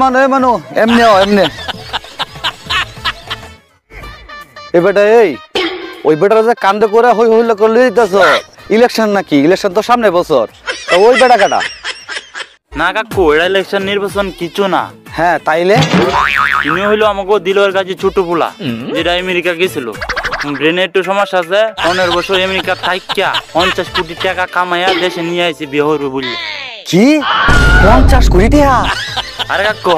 মানো এমনি এমনি এই বেটা ওই বেটারা যে কান্দে করে হই হইলা করলে দিতেছ ইলেকশন নাকি ইলেকশন তো সামনে বছর ওই বেটা কাটা না কাকু এটা ইলেকশন নির্বাচন কিছু না। হ্যাঁ তাইলে তিনি হইলো আমাকে দিলের কাছে ছোট পোলা যেটা আমেরিকা গেছিল ব্রেনে একটু সমস্যা আছে 15 বছর আমেরিকা থাইকা 50 কোটি টাকা কামাইয়া দেশে নিয়ে আইছে বিয়ে হইবে বললে। কি 50 কোটি টাকা? আরে কাকু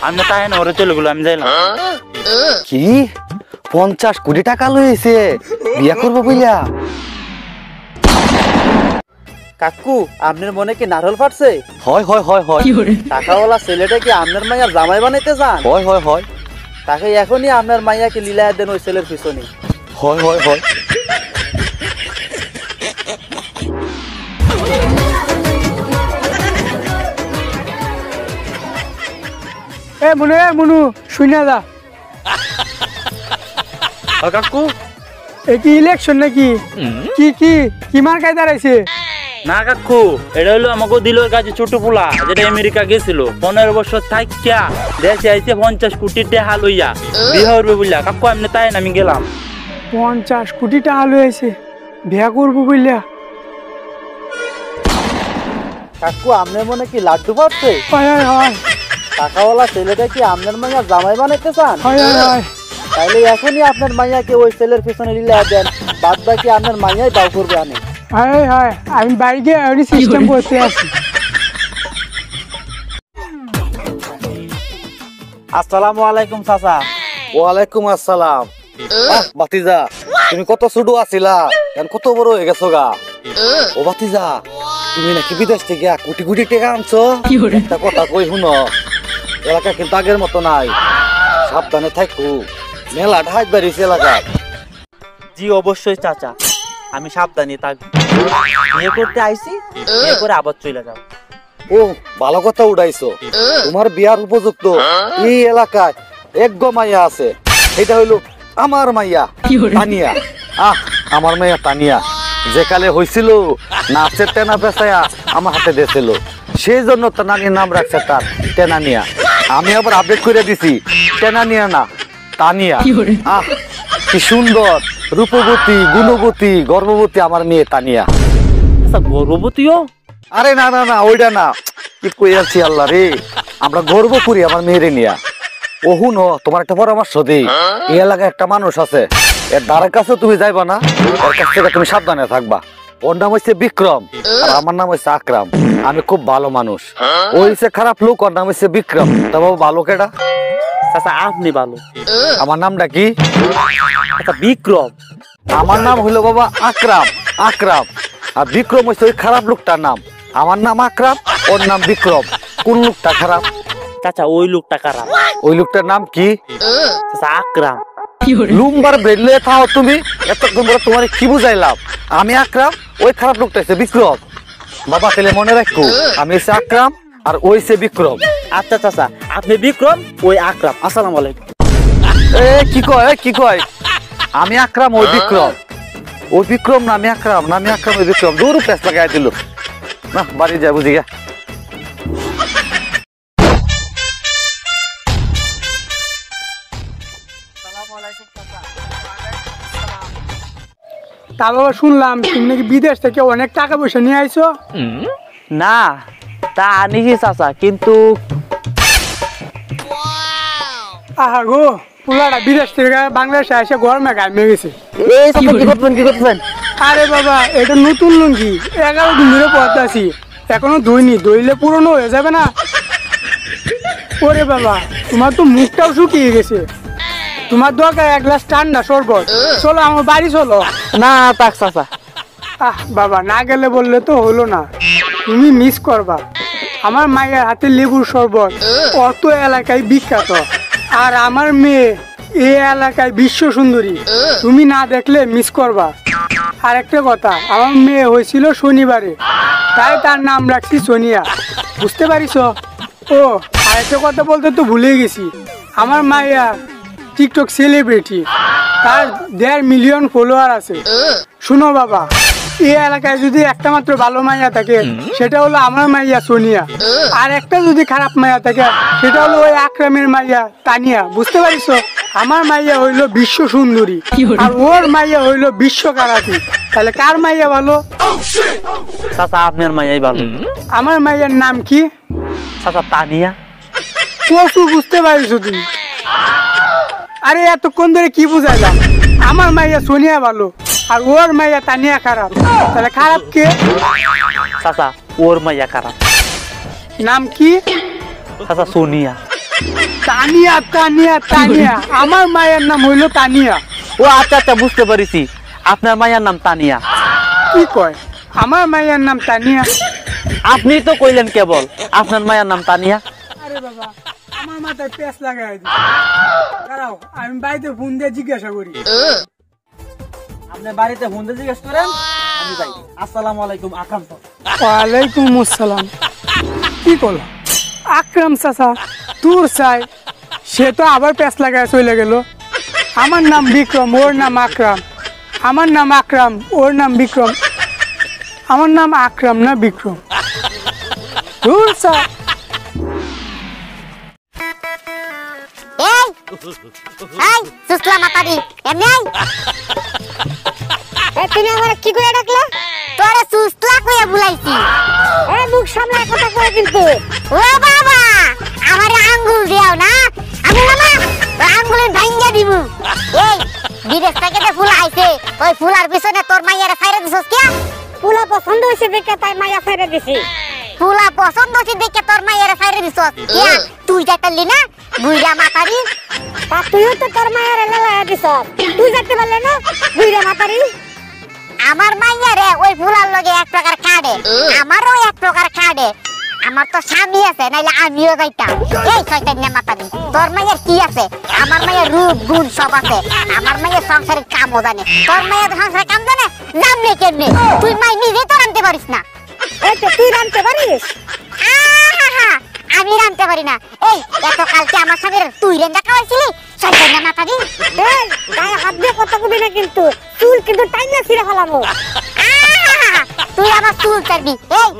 আমি তাই না ওরে চলে গেল আমি যাইলাম। কি 50 কোটি টাকা লইছে বিয়া করবো বইলা? কাকু আপনার মনে কি নারল ফাটছে? হয় হয় হয় হয় টাকাওয়ালা ছেলেটা কি আপনার মাইয়ার জামাই বানাইতে চান? হয় হয় হয় তাকে এখনই আপনার মাইয়াকে লীলায় দেন ওই ছেলের পিছনে। হয় হয় হয় মনু শুনে যা কাকু এ কি ইলেকশন নাকি? কি কি কি মার্কায় দাঁড়াইছে? না কাকু এটা হলো আমাকে দিলের কাছে ছোট পোলা যেটা আমেরিকা গেছিল 15 বছর থাইকা দেশে আইছে 50 কোটি টাকা লইয়া বিয়ে হইবে বললা। কাকু আমি তাই না আমি গেলাম। 50 কোটি টাকা লইছে বিয়া করবো বললা? কাকু আপনার মনে কি লাড্ডু ফাটছে? হয় হয় হয় টাকাওয়ালা ছেলেটা কি আপনার মাইয়ার জামাই বানাইতে চান? হয় হয় হয় তাইলে এখনই আপনার মাইয়াকে ওই ছেলের পিছনে লীলায় দেন, বাদ বাকি আপনার মাইয়াই দাও করবে আনে। হয় হয় আমি বাড়ি গিয়ে ওই সিস্টেম করতে আছি। আসসালামু আলাইকুম চাচা। ওয়ালাইকুম আসসালাম। বাতিজা তুমি কত ছোট আছিলা এখন কত বড় হয়ে গেছো গা। ও বাতিজা তুমি নাকি বিদেশ থেকে কোটি কোটি টাকা আনছো? একটা কথা কই শুনো, এলাকা কিন্তু আগের মতো নাই, সাবধানে থাকো, মেলা ঢাক বেরিয়েছে এলাকায়। জি অবশ্যই চাচা, আমি সাবধানে থাকবো। বিয়ে করতে আইছি, বিয়ে করে আবার চলে যাবো। ও ভালো কথা উড়াইছো, তোমার বিয়ার উপযুক্ত এই এলাকায় এক মাইয়া আছে, এটা হইলো আমার মাইয়া তানিয়া। আমার মাইয়া তানিয়া যে কালে হয়েছিল নাচের টেনা পেঁচায়া আমার হাতে দিয়েছিল, সেই জন্য তানির নাম রাখছে তার টেনানিয়া। আমি আবার আপডেট করে দিছি টেনানিয়া না তানিয়া। কি সুন্দর রূপবতী গুণবতী গর্ভবতী আমার মেয়ে তানিয়া। গর্ভবতীও? আরে না না না ওইটা না, কি কই আছি আল্লাহ রে, আমরা গর্ব করি আমার মেয়েরে নিয়া। ওহুন তোমার একটা পরামর্শ দিই, এই এলাকায় একটা মানুষ আছে, এর দ্বারের কাছে তুমি যাইবা না, ওর কাছ থেকে তুমি সাবধানে থাকবা। ওর নাম হচ্ছে বিক্রম আর আমার নাম হচ্ছে আকরাম। আমি খুব ভালো মানুষ, ওই হচ্ছে খারাপ লোক, ওর নাম হচ্ছে বিক্রম। তা বাবু ভালো কেডা? চাচা আপনি ভালো। আমার নামটা কি? আচ্ছা বিক্রম। আমার নাম হইলো বাবা আকরাম। আকরাম আর বিক্রম হচ্ছে ওই খারাপ লোকটার নাম। আমার নাম আকরাম, ওর নাম বিক্রম। কোন লোকটা খারাপ? চাচা ওই লোকটা খারাপ। ওই লোকটার নাম কি? চাচা আকরাম। লুম্বার বেরলে থাও তুমি, এতক্ষণ ধরে তোমার কি বুঝাইলাম? আমি আকরাম, ওই খারাপ লোকটা হচ্ছে বিক্রম। বাবা তাহলে মনে রাখো, আমি হচ্ছে আকরাম আর ওই হচ্ছে বিক্রম। আচ্ছা চাচা আপনি বিক্রম, ওই আকরাম। আসসালামু আলাইকুম। এ কি কয় কি কয়? আমি আকরাম ওই বিক্রম। ওই বিক্রম না আমি আকরাম, না আমি আকরাম ওই বিক্রম। দূর পেস লাগাই দিল না, বাড়ি যায় বুঝি গা। তা বাবা শুনলাম তুমি নাকি বিদেশ থেকে অনেক টাকা পয়সা নিয়ে আইছো? না তা আনিছি চাচা, কিন্তু আহা গো, পোলাটা বিদেশ থেকে বাংলাদেশে এসে গরমে গামে গেছে। এই চাচা কি করতেছেন? আরে বাবা এটা নতুন লুঙ্গি, 11 দিন ধরে পরতে আছি, এখনো ধুইনি, ধুইলে পুরনো হয়ে যাবে না? ওরে বাবা তোমার তো মুখটাও শুকিয়ে গেছে, তোমার দরকার এক গ্লাস ঠান্ডা শরবত। চলো আমার বাড়ি চলো। না তাক চাচা। বাবা না গেলে বললে তো হলো না, তুমি মিস করবা। আমার মায়ের হাতে লেবুর শরবত অত এলাকায় বিখ্যাত, আর আমার মেয়ে এই এলাকায় বিশ্ব সুন্দরী, তুমি না দেখলে মিস করবা। আর একটা কথা, আমার মেয়ে হয়েছিল শনিবারে, তাই তার নাম রাখছি সোনিয়া, বুঝতে পারিস? ও আর একটা কথা বলতে তো ভুলে গেছি, আমার মাইয়া টিকটক সেলিব্রিটি, তার 1.5 মিলিয়ন ফলোয়ার আছে। শুনো বাবা, এই এলাকায় যদি একটা মাত্র ভালো মাইয়া থাকে সেটা হলো আমার মাইয়া সোনিয়া, আর একটা যদি খারাপ মাইয়া থাকে সেটা হলো ওই আকরামের মাইয়া তানিয়া। বুঝতে পারিস? আমার মাইয়া হইলো বিশ্ব সুন্দরী আর ওর মাইয়া হইলো বিশ্ব কারাতি। তাহলে কার মাইয়া ভালো? চাচা আপনার মাইয়াই ভালো। আমার মাইয়ার নাম কি? চাচা তানিয়া। পশু, বুঝতে পারিস তুমি? আরে এতক্ষণ ধরে কি বুঝাইলাম? আমার মাইয়া সোনিয়া ভালো আর ওর মাইয়া তানিয়া খারাপ। তাহলে খারাপ কে? চাচা ওর মাইয়া খারাপ। নাম কি? চাচা সোনিয়া। তানিয়া তানিয়া তানিয়া, আমার মায়ের নাম হইলো তানিয়া। ও আচ্ছা আচ্ছা, বুঝতে পারিছি, আপনার মাইয়ার নাম তানিয়া। কি কয়? আমার মায়ের নাম তানিয়া? আপনি তো কইলেন কেবল আপনার মায়ের নাম তানিয়া। আরে বাবা, আমার মাথায় পেঁচ লাগাই দিই। দাঁড়াও, আমি বাড়িতে ফোন দিয়ে জিজ্ঞাসা করি। আপনি বাড়িতে ফোন দিয়ে জিজ্ঞেস করেন, আমি যাই। আসসালামু আলাইকুম আকরাম স্যার। ওয়ালাইকুম আসসালাম। কি করলো আকরাম চাচা? তোর চাই সে তো আবার পেঁচ লাগায় চলে গেল। আমার নাম বিক্রম, ওর নাম আকরাম। আমার নাম আকরাম, ওর নাম বিক্রম। আমার নাম আকরাম না বিক্রম। তোর চাই। এই এই সুসলা মাতারি এমনি আই। তুমি আমার কি করে ডাকলে? তোরে সুসলা কইয়া বুলাইছি। এই মুখ সামলায় কথা কই কিন্তু। ও বাবা, আমারে আঙ্গুল দিও না। আমি না আঙ্গুলে ভাঙ্গা দিমু। এই বিদেশ থেকে যে ফুল আইছে, ওই ফুলার পিছনে তোর মাইয়ারে ছাইরা দিছস কি? ফুলা পছন্দ হইছে দেখে তাই মাইয়া ছাইরা দিছি। ফুলা পছন্দ হইছে দেখে তোর মাইয়ারে ছাইরা দিছস কি? তুই যাইতালি না বুইড়া মাতারি? তা তুইও তো তোর মাইয়ারে লাগায়া দিছস। তুই যাইতে পারলে না বুইড়া মাতারি? আমার মাইয়ারে ওই ফুলার লগে এক প্রকার কাটে, আমারও এক প্রকার কাটে। আমার তো স্বামী আছে, নাইলে আমিও যাইতাম। এই শয়তানিয়া মাতারি, তোর মাইয়ার কি আছে? আমার মাইয়ার রূপ গুণ সব আছে। আমার মাইয়ার সংসারের কামও জানে। তোর মাইয়ার সংসারের কাম জানে? জানলে কেমনে? তুই মাই নিজে তো রানতে পারিস না। এই তো তুই রানতে পারিস? আমি রানতে পারি না। এই এত কালকে আমার স্বামীর তুই রেন্দা খাওয়াইছিলি? শয়তানিয়া মাতারি, এই গায়ে হাত দিয়ে কথা কবি না কিন্তু। চুল কিন্তু টাইনা ছিঁড়ে ফেলাবো। তুই আমার চুল চাইবি? এই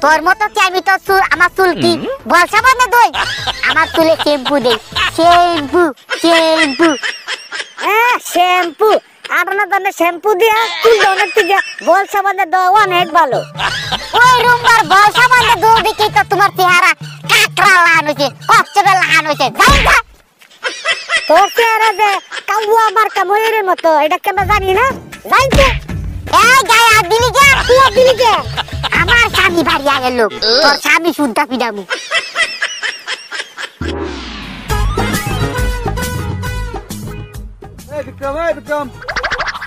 তোর মতো কি আমি তোর চুল, আমার চুল কি বলসা বন্ধে দই? আমার চুলে শ্যাম্পু দেই, শ্যাম্পু শ্যাম্পু। হ্যাঁ শ্যাম্পু, আপনার দামে শ্যাম্পু দিয়া চুল অনেক থেকে বলসা বন্ধে দাও অনেক ভালো। ওই রুমবার বলসা বন্ধে দো দেখি তো তোমার চেহারা কাকড়া লাগানো হয়েছে, কচ্ছপে লাগানো হয়েছে। যাই যা, তোর চেহারা যে কাউয়া মার্কা ময়ূরের মতো, এটা কেন জানি না। যাই যা। এই গায়ে হাত দিলি কে? তুই হাত দিলি কে? আমার স্বামী বাড়ি আগে লোক, তোর স্বামী শুদ্ধা পিডামু। এই বিক্রম, এই বিক্রম,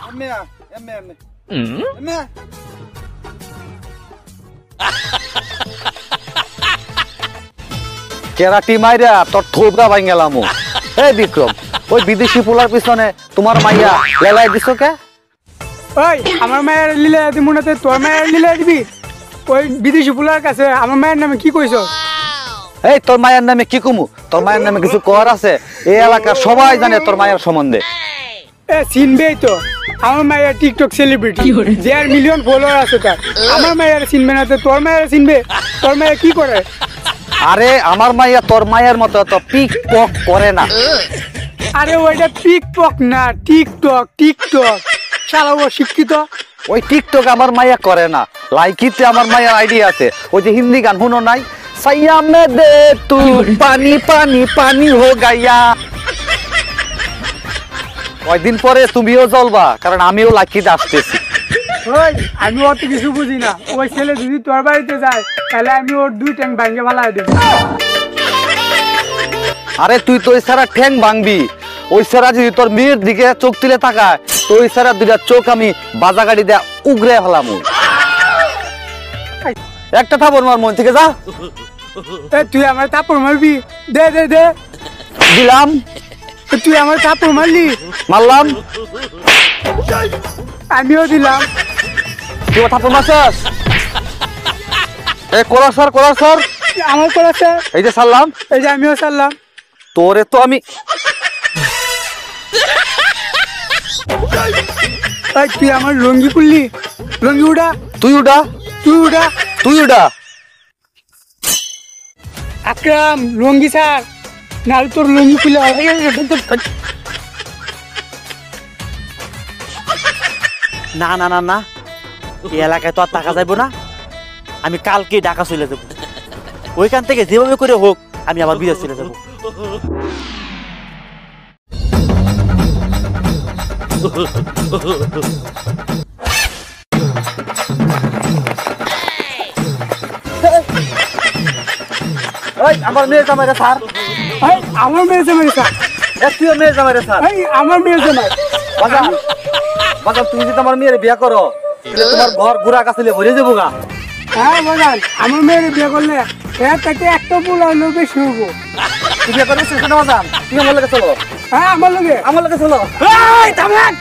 এমে আ, এমে এমে এমে। কেরাটি মাইরা তোর থোবরা ভাঙ গেলাম। এই বিক্রম, ওই বিদেশি পোলার পিছনে তোমার মাইয়া লেলাই দিছো কে? ওই আমার মায়ের লিলে দিবি না, তোর মায়ের লিলে দিবি? ওই বিদেশি ফুলার কাছে আমার মায়ের নামে কি কইছ? এই তোর মায়ের নামে কি কমু? তোর মায়ের নামে কিছু কর আছে? এই এলাকার সবাই জানে তোর মায়ের সম্বন্ধে। এ চিনবেই তো, আমার মায়ের টিকটক সেলিব্রিটি, যার মিলিয়ন ফলোয়ার আছে তার। আমার মায়ের চিনবে না তো তোর মায়ের চিনবে? তোর মায়ের কি করে? আরে আমার মাইয়া তোর মায়ের মতো তো পিক পক করে না। আরে ওইটা পিক পক না, টিকটক। টিকটক শালা ও শিক্ষিত। ওই টিকটক আমার মাইয়া করে না। লাইকিতে আমার মায়ের আইডিয়া আছে। ওই যে হিন্দি গান শুনো নাই, সাইয়া মে দে তু পানি পানি পানি হো গাইয়া। কয়দিন পরে তুমিও জ্বলবা, কারণ আমিও লাইকিতে আসতেছি। ওই আমি অত কিছু বুঝি না। ওই ছেলে যদি তোর বাড়িতে যায় তাহলে আমি ওর 2 ট্যাঙ্ক ভাঙে ফেলাই দেব। আরে তুই তো ওই সারা ঠ্যাং ভাঙবি। ওই সারা যদি তোর মেয়ের দিকে চোখ তুলে তাকায় তো ওই সারা 2টা চোখ আমি বাজা গাড়ি দিয়ে উগরে ফেলাম। একটা থাপড় মার মন থেকে যা। তুই আমার থাপ্পড় মারবি? দে দে দে। দিলাম। তুই আমার থাপ্পড় মারলি? মারলাম। আমিও দিলাম। তুই থাপড় মারছস? কলার স্যার, কলার স্যার। আমার করেছে। এই যে সারলাম। এই যে আমিও সারলাম। তোরে তো আমি। তুই আমার লুঙ্গি খুললি? লঙ্গি উড়া, তুই উডা, তুই উড়া। তুই উডা। আকরাম লঙ্গি স্যার, নাহলে তোর লঙ্গি খুলে না না না না, এই এলাকায় তো আর থাকা যাইব না। আমি কালকে ঢাকা চলে যাব। ওইখান থেকে যেভাবে করে হোক আমি আবার বিদেশ চলে যাব। ওই আমার মেয়ে জামাই রে স্যার, এই আমার মেয়ে জামাই স্যার, তুইও মেয়ে জামাই রে স্যার। এই আমার মেয়ে জামাই। বাজান, বাজান তুমি যদি আমার মেয়ের বিয়া করো তাহলে তোমার ঘর ঘুরা কাছে ভরে যাবো গা। হ্যাঁ বাগান, আমার মেয়ের বিয়ে করলে এর থেকে একটা পোলা হলেও বেশি হবো। তুই বিয়া করবি সেখানে বাজান, তুই আমার লগে চলো, হ্যাঁ আমার লগে। আমার লগে চলো। এই থামেন!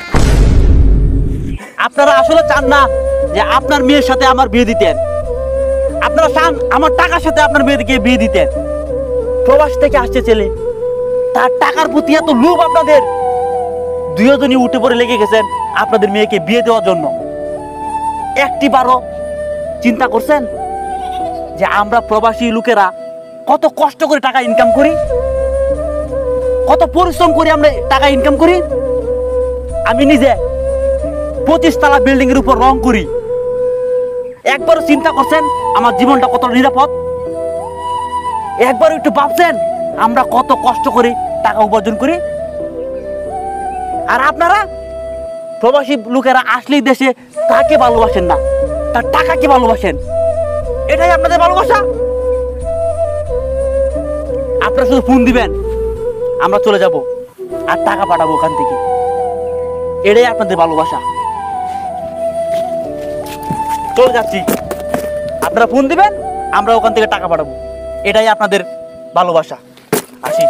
আপনারা আসলে চান না যে আপনার মেয়ের সাথে আমার বিয়ে দিতেন। আপনারা চান আমার টাকার সাথে আপনার মেয়েকে বিয়ে দিতেন। প্রবাস থেকে আসছে ছেলে, তার টাকার প্রতি এত লোভ আপনাদের, দুজনই উঠে পড়ে লেগে গেছেন আপনাদের মেয়েকে বিয়ে দেওয়ার জন্য। একটি বারো চিন্তা করছেন যে আমরা প্রবাসী লোকেরা কত কষ্ট করে টাকা ইনকাম করি, কত পরিশ্রম করে আমরা টাকা ইনকাম করি। আমি নিজে 25 তলা বিল্ডিং এর উপর রং করি। একবারও চিন্তা করছেন আমার জীবনটা কত নিরাপদ? একবারও একটু ভাবছেন আমরা কত কষ্ট করে টাকা উপার্জন করি? আর আপনারা প্রবাসী লোকেরা আসলেই দেশে কাকে ভালোবাসেন না, তার টাকাকে ভালোবাসেন। এটাই আপনাদের ভালোবাসা? আপনারা শুধু ফোন দিবেন, আমরা চলে যাব আর টাকা পাঠাবো ওখান থেকে। এটাই আপনাদের ভালোবাসা। চলে যাচ্ছি, আপনারা ফোন দিবেন, আমরা ওখান থেকে টাকা পাঠাবো। এটাই আপনাদের ভালোবাসা। আসি।